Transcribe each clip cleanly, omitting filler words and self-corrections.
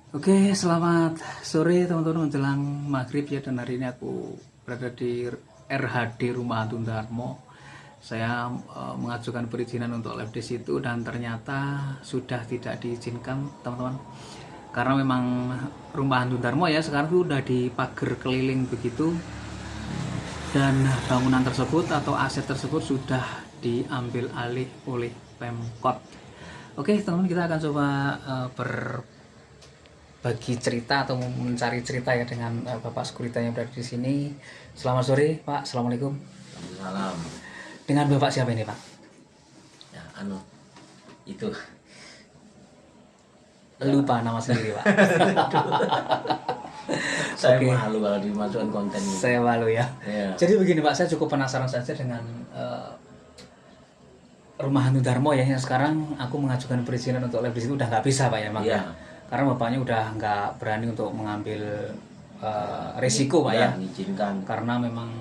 Oke, selamat sore teman-teman menjelang maghrib ya, dan hari ini aku berada di RHD Rumah Hantu Darmo. Saya mengajukan perizinan untuk live di situ dan ternyata sudah tidak diizinkan teman-teman. Karena memang Rumah Hantu Darmo ya sekarang itu udah dipagar keliling begitu, dan bangunan tersebut atau aset tersebut sudah diambil alih oleh Pemkot. Oke teman-teman, kita akan coba bagi cerita atau mencari cerita ya dengan Bapak Sekurita yang berada di sini. Selamat sore Pak, Assalamualaikum. Salam. Dengan Bapak siapa ini Pak? Ya, itu Lupa nama sendiri Pak. saya Oke. malu kalau dimasukkan konten ini. Saya malu ya. Ya. Jadi begini Pak, saya cukup penasaran saja dengan Rumah Hantu Darmo ya, yang sekarang aku mengajukan perizinan untuk live di situ udah nggak bisa Pak ya, Mak ya. Iya. Karena bapaknya udah nggak berani untuk mengambil resiko Pak ya. Mengizinkan Karena memang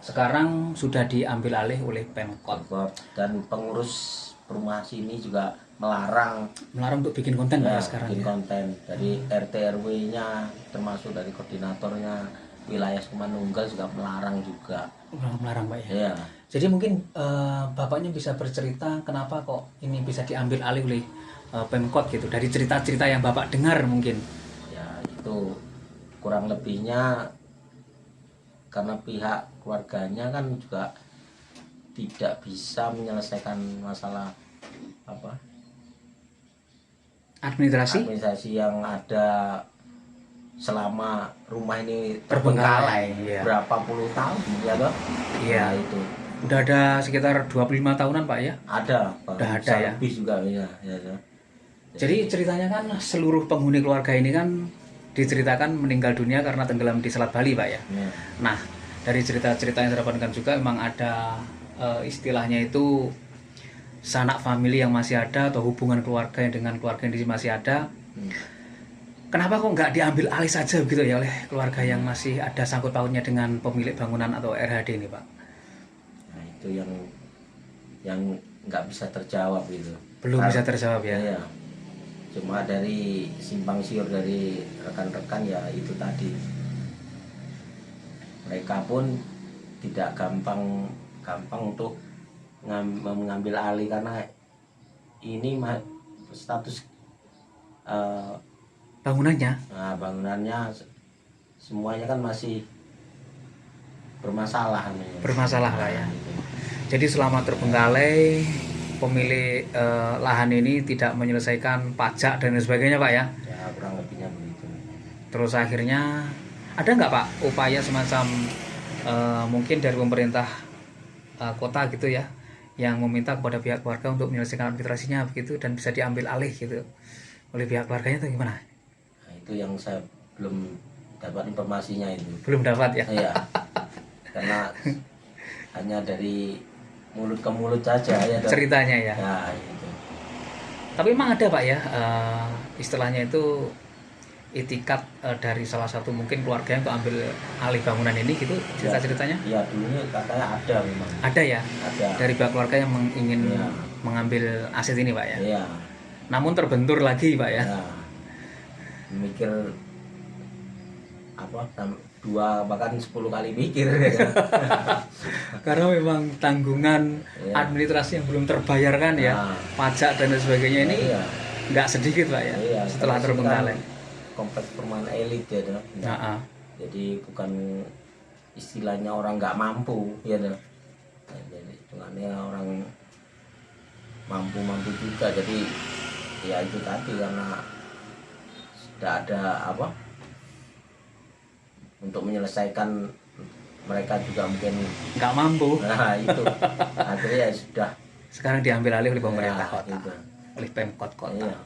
sekarang sudah diambil alih oleh Pemkot. dan pengurus perumahan sini juga melarang Untuk bikin konten Pak ya, ya sekarang bikin ya. konten dari RT RW-nya, termasuk dari koordinatornya wilayah Sumanunggal juga melarang juga. Melarang Pak ya. Ya. Jadi mungkin bapaknya bisa bercerita kenapa kok ini bisa diambil alih oleh Pemkot gitu, dari cerita-cerita yang bapak dengar mungkin. Ya, itu kurang lebihnya karena pihak keluarganya kan juga tidak bisa menyelesaikan masalah administrasi yang ada selama rumah ini terbengkalai Iya. berapa puluh tahun ya toh? Iya. Nah, itu Udah ada sekitar 25 tahunan Pak ya. ada Udah bisa ada ya. lebih juga ya, ya. Jadi ceritanya kan seluruh penghuni keluarga ini kan diceritakan meninggal dunia karena tenggelam di Selat Bali Pak ya. Ya. Nah, dari cerita-cerita yang saya dapatkan juga memang ada istilahnya itu sanak famili yang masih ada, atau hubungan keluarga yang dengan keluarga yang di sini masih ada. Kenapa kok nggak diambil alih saja begitu ya oleh keluarga yang masih ada sangkut pautnya dengan pemilik bangunan atau RHD ini Pak? Nah, itu yang nggak bisa terjawab itu. Belum bisa terjawab ya. Ya. Cuma dari simpang siur dari rekan-rekan ya itu tadi, mereka pun tidak gampang untuk mengambil alih karena ini status Bangunannya bangunannya semuanya kan masih bermasalah Pak ya. Jadi selama terbengkalai pemilik lahan ini tidak menyelesaikan pajak dan sebagainya Pak ya. Ya kurang lebihnya begitu. Terus akhirnya ada nggak Pak upaya semacam mungkin dari pemerintah kota gitu ya, yang meminta kepada pihak keluarga untuk menyelesaikan administrasinya begitu dan bisa diambil alih gitu oleh pihak keluarganya, itu gimana? Nah, itu yang saya belum dapat informasinya itu. Belum dapat ya? Iya. Karena hanya dari mulut ke mulut saja ya Ceritanya ya. Ya itu. Tapi memang ada Pak ya istilahnya itu itikat dari salah satu mungkin keluarga yang untuk ambil alih bangunan ini gitu, cerita-ceritanya? Iya, dulunya katanya ada memang. Ada ya? Ada. Dari pihak keluarga yang ingin Ya. mengambil aset ini Pak ya? Iya. Namun terbentur lagi Pak ya? Ya. Mikir dua bahkan 10 kali mikir ya. Karena memang tanggungan administrasi yang belum terbayarkan ya, pajak dan sebagainya ini Iya. nggak sedikit Pak ya, Iya, setelah karena terbengkalai. kan kompleks perumahan elit ya toh. Jadi bukan istilahnya orang nggak mampu ya toh. Nah, jadi hitungannya orang mampu juga, jadi ya itu tadi karena sudah ada untuk menyelesaikan, mereka juga mungkin Nggak mampu. nah itu akhirnya ya sudah Sekarang diambil alih oleh pemerintah Ya, kota, gitu. oleh Pemkot kota. Iya.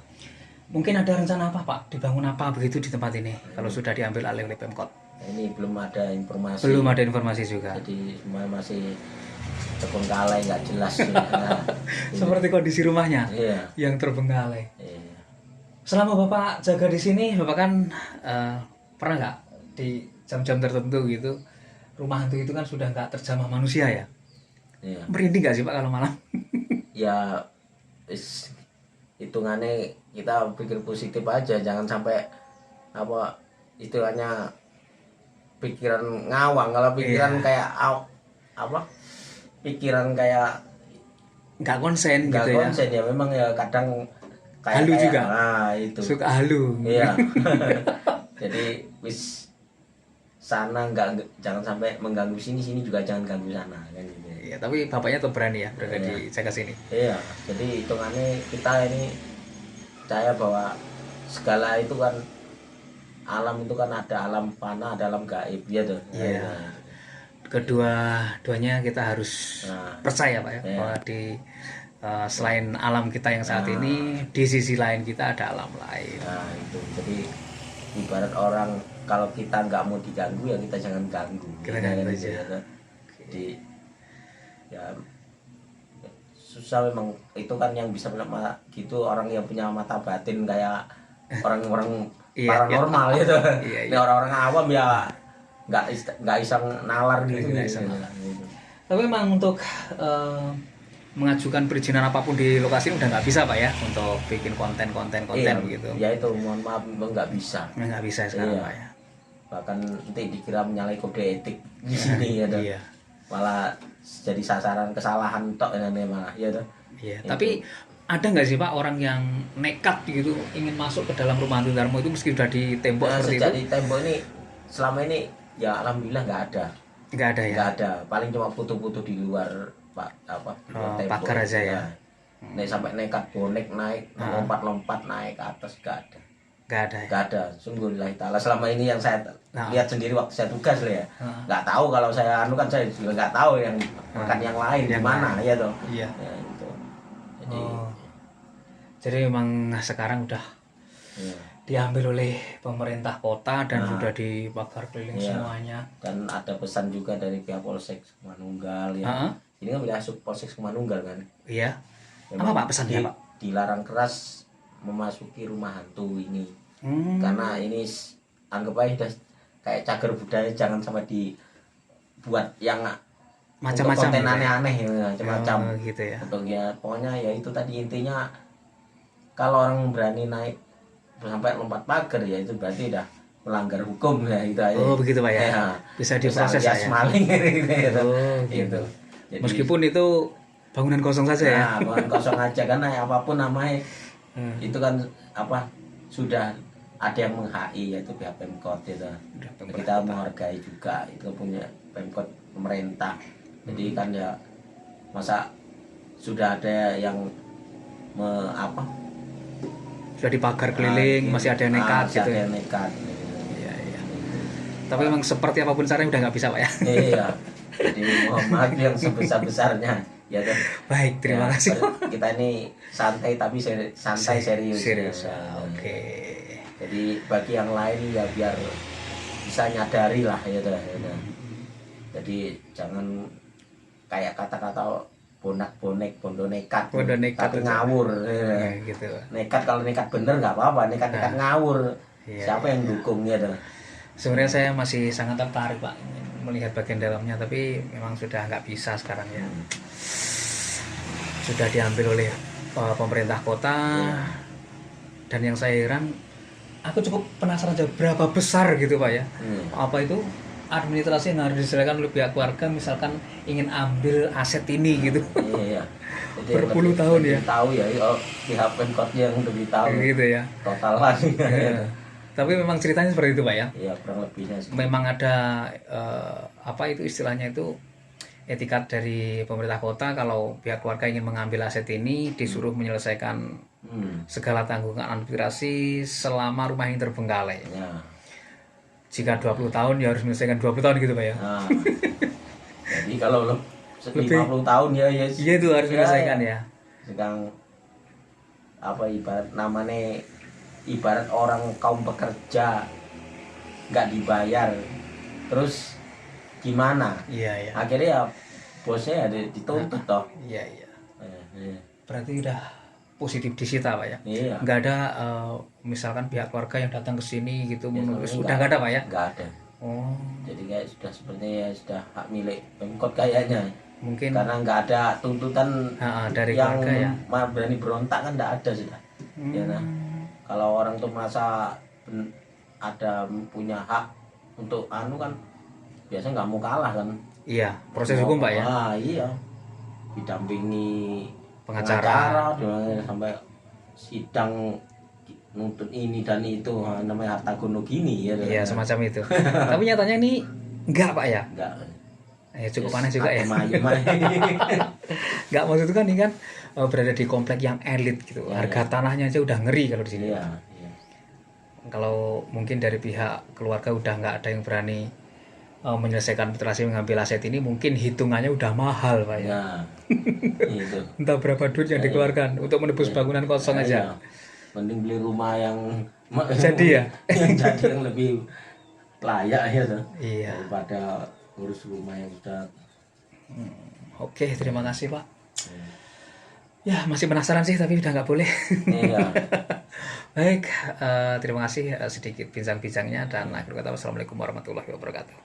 Mungkin ada rencana apa Pak, dibangun apa begitu di tempat ini kalau sudah diambil alih oleh Pemkot? Ini belum ada informasi. Belum ada informasi juga. Jadi semua masih terbengkalai, nggak jelas. Nah, Seperti kondisi rumahnya iya. yang terbengkalai. Iya. Selama Bapak jaga di sini, Bapak kan pernah nggak di jam-jam tertentu gitu, rumah hantu itu kan sudah nggak terjamah manusia ya? Iya. Merinding nggak sih Pak kalau malam? Ya hitungannya kita pikir positif aja, jangan sampai apa istilahnya pikiran ngawang. Kalau pikiran kayak apa pikiran kayak nggak konsen nggak gitu konsen ya memang ya kadang halu juga. Nah itu Suka halu. iya. Jadi wis sana jangan sampai mengganggu sini juga jangan ganggu sana kan gitu. Iya, tapi bapaknya tuh berani ya berada di jaga sini. Iya, jadi hitungannya kita ini percaya bahwa segala itu kan alam itu kan ada alam fana, ada alam gaib ya tuh. Iya. Duanya kita harus percaya Pak ya, bahwa di selain alam kita yang saat ini, di sisi lain kita ada alam lain. Nah itu, jadi ibarat orang kalau kita nggak mau diganggu ya kita jangan ganggu. Kita ganggu aja. Ya, jadi ya susah memang itu kan yang bisa gitu orang yang punya mata batin kayak orang-orang paranormal gitu. Ini orang-orang awam ya nggak iseng nalar gitu. Tapi memang untuk mengajukan perizinan apapun di lokasi udah nggak bisa Pak ya untuk bikin konten begitu. Ya itu mohon maaf nggak bisa. Nggak bisa sekarang Pak ya. Bahkan nanti dikira menyalahi kode etik di sini ya. Iya. Malah jadi sasaran kesalahan tok ini malah ya tuh. Iya. Tapi ada nggak sih Pak orang yang nekat gitu ingin masuk ke dalam rumah hantu Darmo itu meski sudah ditembok seperti itu? Di tembok ini selama ini ya alhamdulillah nggak ada. Nggak ada ya. Nggak ada. Paling cuma foto-foto di luar tembok pagar aja ya. Nek sampai nekat bonek naik lompat-lompat naik ke atas nggak ada. Nggak ada. Sungguh lillahi ta'ala selama ini yang saya lihat sendiri waktu saya tugas lah ya. Nggak tahu kalau saya kan saya juga nggak tahu yang rekan yang lain di mana ya toh. Iya. Ya, itu. Jadi memang sekarang udah diambil oleh pemerintah kota dan sudah dipagar keliling semuanya. Dan ada pesan juga dari pihak Polsek Sumanunggal ya. Ini kan wilayah Polsek Sumanunggal kan. Iya. Memang apa Pak pesannya Pak? Dilarang keras memasuki rumah hantu ini. Karena ini anggap aja udah kayak cagar budaya, jangan sampai dibuat yang macam-macam konten aneh-aneh ya, macam-macam gitu ya. Untuk ya pokoknya ya itu tadi intinya kalau orang berani naik sampai lompat pagar ya itu berarti udah melanggar hukum ya itu aja. Oh begitu Pak ya. Bisa diproses ya. Maling gitu. Gitu. Jadi, meskipun itu bangunan kosong saja ya. Bangunan kosong aja karena apapun namanya itu kan apa sudah ada yang meng-HI yaitu pihak Pemkot itu. Kita menghargai juga itu punya Pemkot pemerintah. Jadi kan ya masa sudah ada yang sudah dipagar keliling masih ada yang nekat gitu. Ada yang nekat. Iya. Tapi memang seperti apapun caranya udah nggak bisa Pak ya. Iya. Jadi mohon maaf yang sebesar-besarnya. Ya kan. Baik, terima kasih. Kita ini santai tapi serius. Oke. Jadi bagi yang lain ya biar bisa nyadari lah ya. Jadi jangan kayak kata-kata bonek bondo nekat tapi ngawur ya, gitu. Nekat kalau nekat bener nggak apa-apa, nekat ngawur siapa yang dukung ya. Sebenarnya saya masih sangat tertarik Pak melihat bagian dalamnya, tapi memang sudah nggak bisa sekarang ya. Sudah diambil oleh pemerintah kota. Dan yang saya heran, aku cukup penasaran aja berapa besar gitu Pak ya. Apa itu administrasi yang harus diselesaikan oleh pihak keluarga misalkan ingin ambil aset ini gitu. Iya. Berpuluh tahun ya. Tahu ya, pihak Pemkotnya yang lebih tahu. Gitu ya. Totalan. Tapi memang ceritanya seperti itu Pak ya. Iya, kurang lebihnya sih. Memang ada apa itu istilahnya itu etikat dari pemerintah kota kalau pihak keluarga ingin mengambil aset ini disuruh menyelesaikan segala tanggungan administrasi selama rumah ini terbengkalai. Ya. Jika 20 tahun ya harus menyelesaikan 20 tahun gitu Pak ya. Nah, jadi kalau lebih 50 tahun ya iya itu harus menyelesaikan ya. Sedang apa ibarat orang kaum pekerja nggak dibayar terus gimana? Iya. Akhirnya ya bosnya ada dituntut toh. Iya. Berarti udah positif disita Pak ya. Iya. Nggak ada misalkan pihak keluarga yang datang ke sini gitu menulis udah nggak ada Pak ya. Nggak ada. Jadi kayak sudah sepertinya sudah hak milik Pemkot kayaknya. Mungkin karena nggak ada tuntutan dari yang keluarga ya. Berani berontak kan nggak ada sudah. Ya nah. Kalau orang tuh merasa ada punya hak untuk anu kan biasanya nggak mau kalah kan. Iya, proses hukum Pak ya. Iya, didampingi Pengacara. sampai sidang nuntut ini dan itu, namanya harta gono gini ya. Iya, semacam itu. Tapi nyatanya ini enggak Pak ya. Enggak. Cukup panas juga ya. Mayu. Enggak, maksud itu kan ini kan berada di komplek yang elit gitu. Harga tanahnya aja udah ngeri kalau di sini. Iya. Kalau mungkin dari pihak keluarga udah nggak ada yang berani menyelesaikan petrasi mengambil aset ini, mungkin hitungannya udah mahal Pak ya. Nah, itu. Entah berapa duit yang dikeluarkan untuk menebus bangunan kosong aja. Mending beli rumah yang Jadi ya. yang jadi yang lebih layak ya tuh. Iya. Daripada ngurus rumah yang sudah. Oke, terima kasih Pak. Ya, masih penasaran sih tapi udah nggak boleh. Iya. Baik, terima kasih sedikit bincang-bincangnya dan akhir kata wassalamualaikum warahmatullahi wabarakatuh.